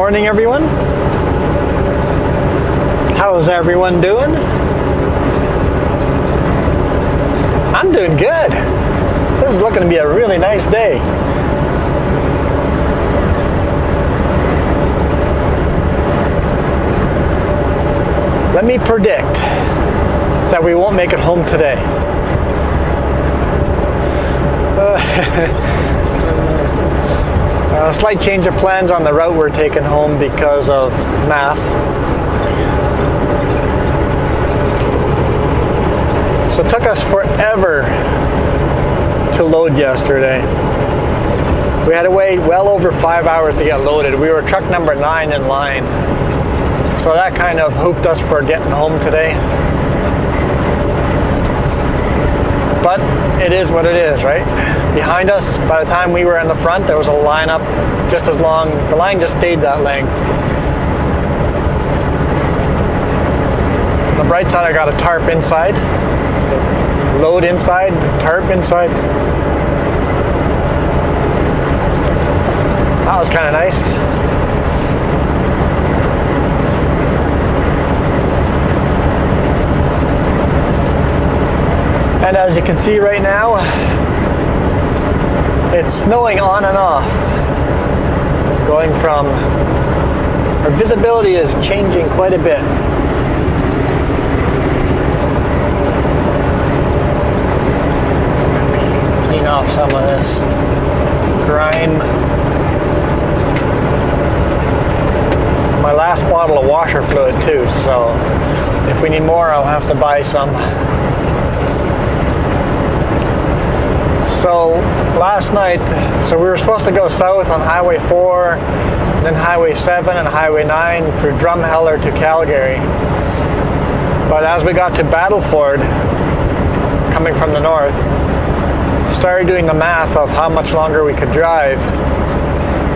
morning, everyone. How's everyone doing? I'm doing good. This is looking to be a really nice day. Let me predict that we won't make it home today. A slight change of plans on the route we're taking home because of math. So it took us forever to load yesterday. We had to wait well over 5 hours to get loaded. We were truck number 9 in line. So that kind of hooped us for getting home today. But it is what it is, right? Behind us, by the time we were in the front, there was a line up just as long. The line just stayed that length. On the bright side, I got a tarp inside. Load inside, tarp inside. That was kind of nice. And as you can see right now, it's snowing on and off. Going from, our visibility is changing quite a bit. Clean off some of this grime. My last bottle of washer fluid too, so if we need more, I'll have to buy some. So last night, so we were supposed to go south on Highway 4, then Highway 7 and Highway 9 through Drumheller to Calgary. But as we got to Battleford, coming from the north, started doing the math of how much longer we could drive.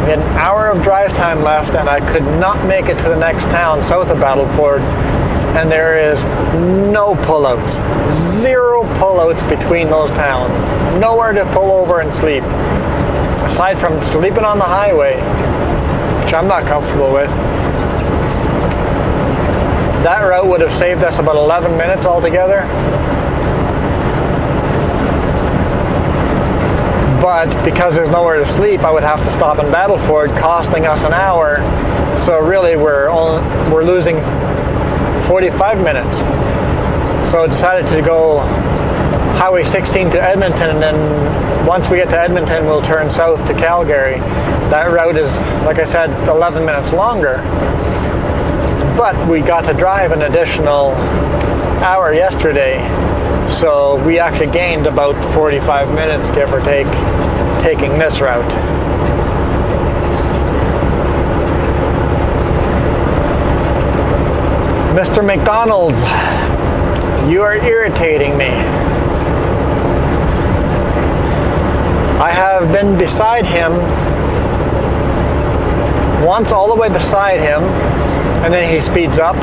We had an hour of drive time left and I could not make it to the next town south of Battleford. And there is no pullouts. 0 pullouts between those towns. Nowhere to pull over and sleep. Aside from sleeping on the highway, which I'm not comfortable with. That route would have saved us about 11 minutes altogether. But because there's nowhere to sleep, I would have to stop in Battleford, costing us an hour. So really we're losing 45 minutes. So I decided to go Highway 16 to Edmonton, and then once we get to Edmonton, we'll turn south to Calgary. That route is, like I said, 11 minutes longer. But we got to drive an additional hour yesterday. So we actually gained about 45 minutes, give or take, taking this route. Mr. McDonald's, you are irritating me. I have been beside him, once all the way beside him, and then he speeds up.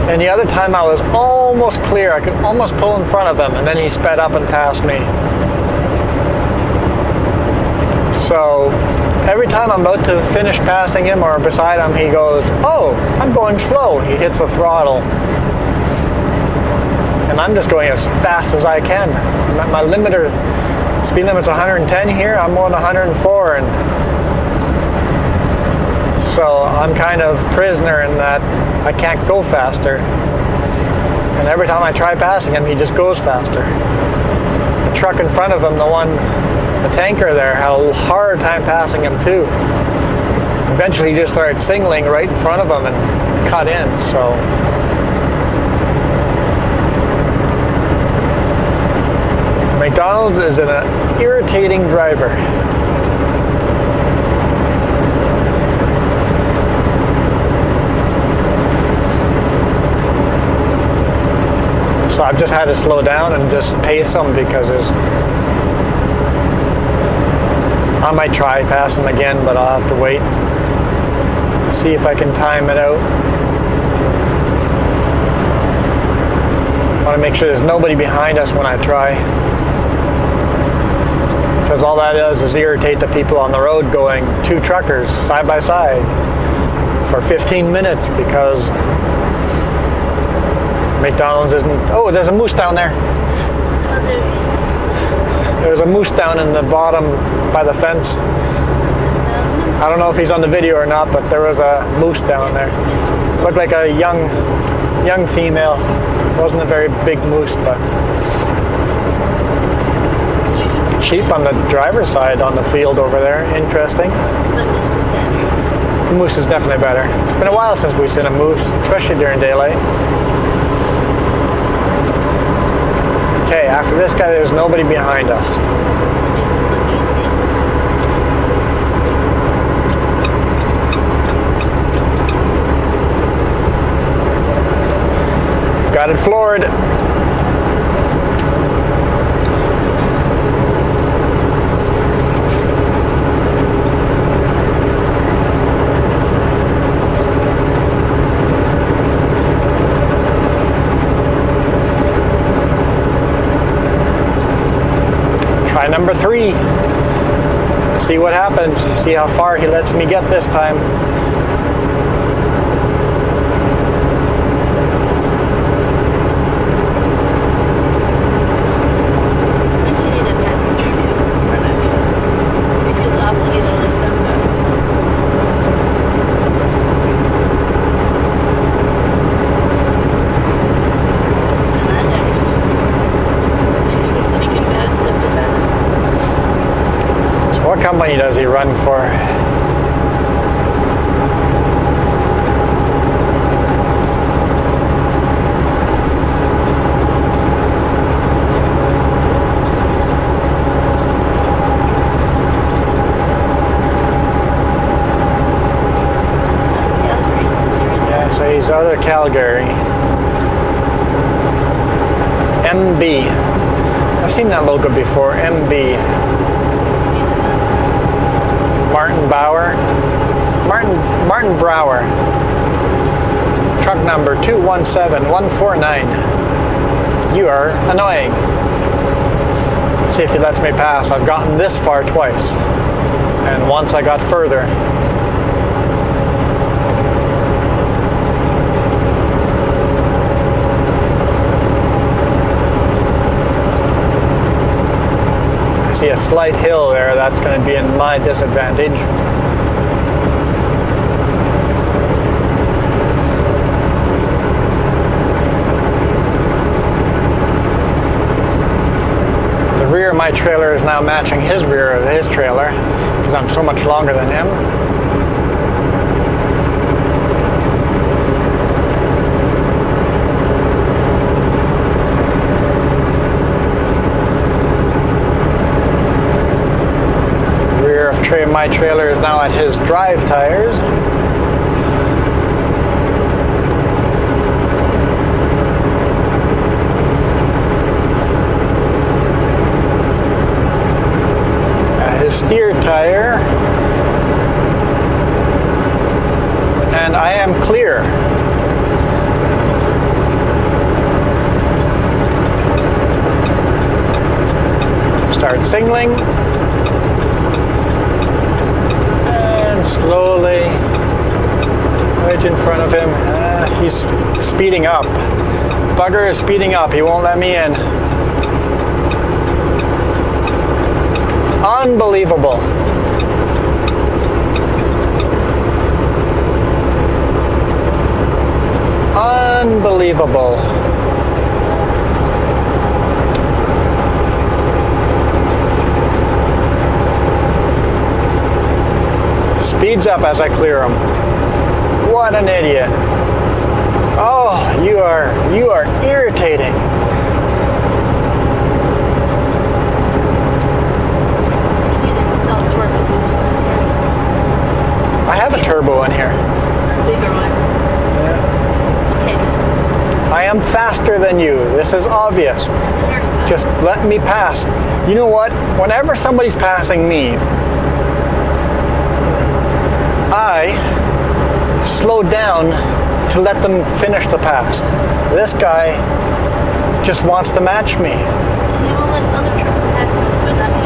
And the other time I was almost clear, I could almost pull in front of him, and then he sped up and passed me. So every time I'm about to finish passing him or beside him, he goes, "Oh, I'm going slow." He hits the throttle. And I'm just going as fast as I can. My speed limit's 110 here, I'm on 104. And so I'm kind of prisoner in that I can't go faster. And every time I try passing him, he just goes faster. The truck in front of him, the tanker there, had a hard time passing him too. Eventually he just started singling right in front of him and cut in, so. McDonald's is an irritating driver. So I've just had to slow down and just pace him because I might try pass him again, but I'll have to wait. See if I can time it out. I want to make sure there's nobody behind us when I try. Because all that does is irritate the people on the road going 2 truckers side by side. for 15 minutes because McDonald's isn't... Oh, there's a moose down there. Oh, there is. There's a moose down in the bottom by the fence. I don't know if he's on the video or not, but there was a moose down there. Looked like a young female. Wasn't a very big moose, but sheep on the driver's side on the field over there. Interesting. The moose is definitely better. It's been a while since we've seen a moose, especially during daylight. Okay, after this guy, there's nobody behind us. Got it floored. Try number 3. See what happens. See how far he lets me get this time. What company does he run for? Yeah, so he's out of Calgary. MB. I've seen that logo before, MB. Martin Brower. Truck number 217149. You are annoying. Let's see if he lets me pass. I've gotten this far twice. And once I got further. I see a slight hill there. That's going to be in my disadvantage. The rear of my trailer is now matching his rear of his trailer because I'm so much longer than him. My trailer is now at his drive tires. At his steer tire. And I am clear. Start signaling. Slowly, right in front of him. He's speeding up. Bugger is speeding up. He won't let me in. Unbelievable. Unbelievable. Speeds up as I clear him. What an idiot. Oh, you are irritating. You need to install turbo boost in here. I have a turbo in here. A bigger one. Yeah. Okay. I am faster than you. This is obvious. Just let me pass. You know what? Whenever somebody's passing me, I slow down to let them finish the pass. This guy just wants to match me. He will let other trucks pass you, but not you.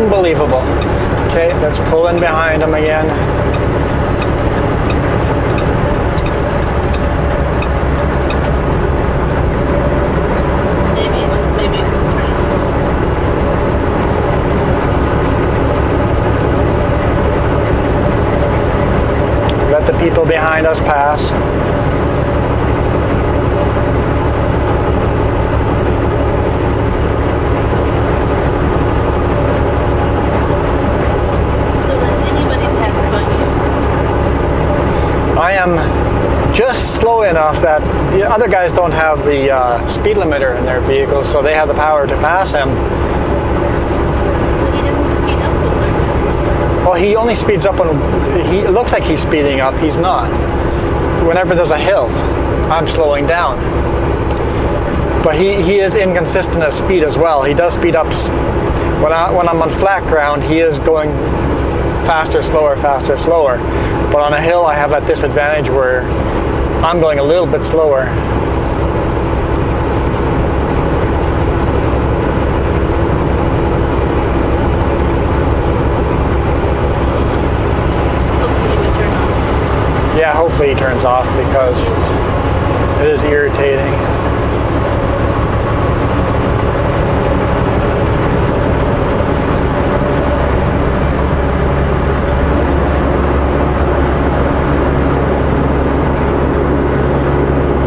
Unbelievable. Okay, let's pull in behind him again. Maybe it will turn. Let the people behind us pass. So let anybody pass by you. I am just slow enough that the other guys don't have the speed limiter in their vehicles, so they have the power to pass him. He doesn't speed up with their pass. Well, he only speeds up when it looks like he's speeding up. He's not. Whenever there's a hill, I'm slowing down. But he is inconsistent at speed as well. He does speed up. When I'm on flat ground, he is going faster, slower, faster, slower. But on a hill, I have that disadvantage where I'm going a little bit slower. Hopefully we turn off. Yeah, hopefully he turns off because it is irritating.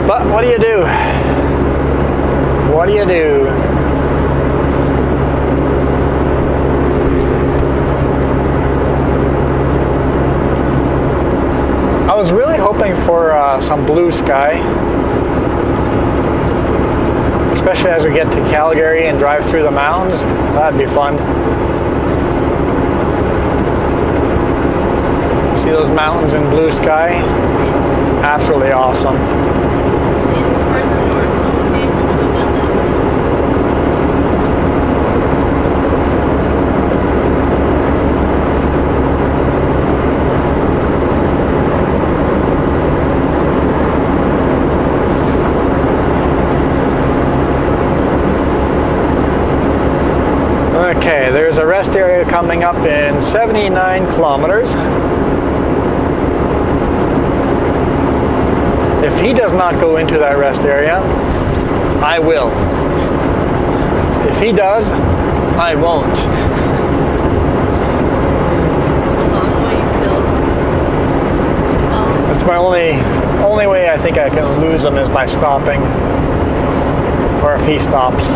But what do you do? What do you do? I was really hoping for some blue sky, especially as we get to Calgary and drive through the mountains. That'd be fun. See those mountains in blue sky? Absolutely awesome. See it further north, so we'll see if we can go down that way. Okay, there's a rest area coming up in 79 kilometers. If he does not go into that rest area, I will. If he does, I won't. It's a long way still. That's my only way I think I can lose him is by stopping, or if he stops.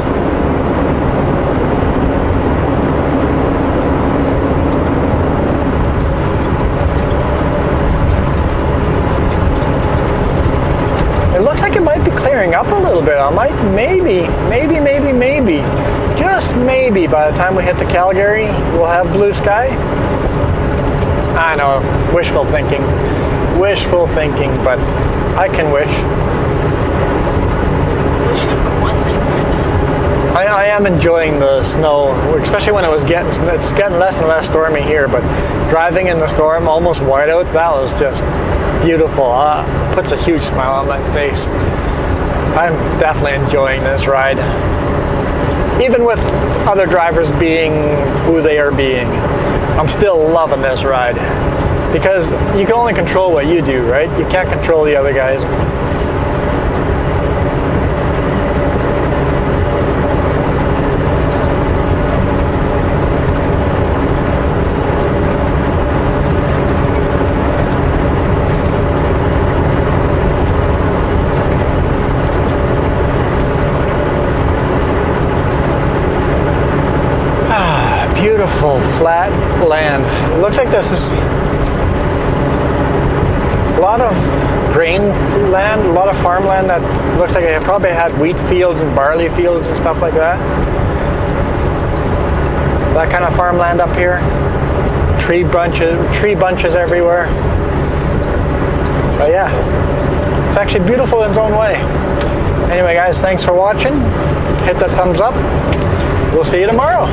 It looks like it might be clearing up a little bit. I might, maybe, just maybe by the time we hit to Calgary, we'll have blue sky. I know, wishful thinking, but I can wish. Wishing for one thing. I am enjoying the snow, especially when it's getting less and less stormy here, but driving in the storm, almost whiteout, that was just beautiful. Puts a huge smile on my face. I'm definitely enjoying this ride. Even with other drivers being who they are being, I'm still loving this ride. Because you can only control what you do, right? You can't control the other guys. Beautiful flat land. It looks like this is a lot of grain land, a lot of farmland that looks like it probably had wheat fields and barley fields and stuff like that. That kind of farmland up here. Tree bunches everywhere. But yeah, it's actually beautiful in its own way. Anyway guys, thanks for watching. Hit that thumbs up. We'll see you tomorrow.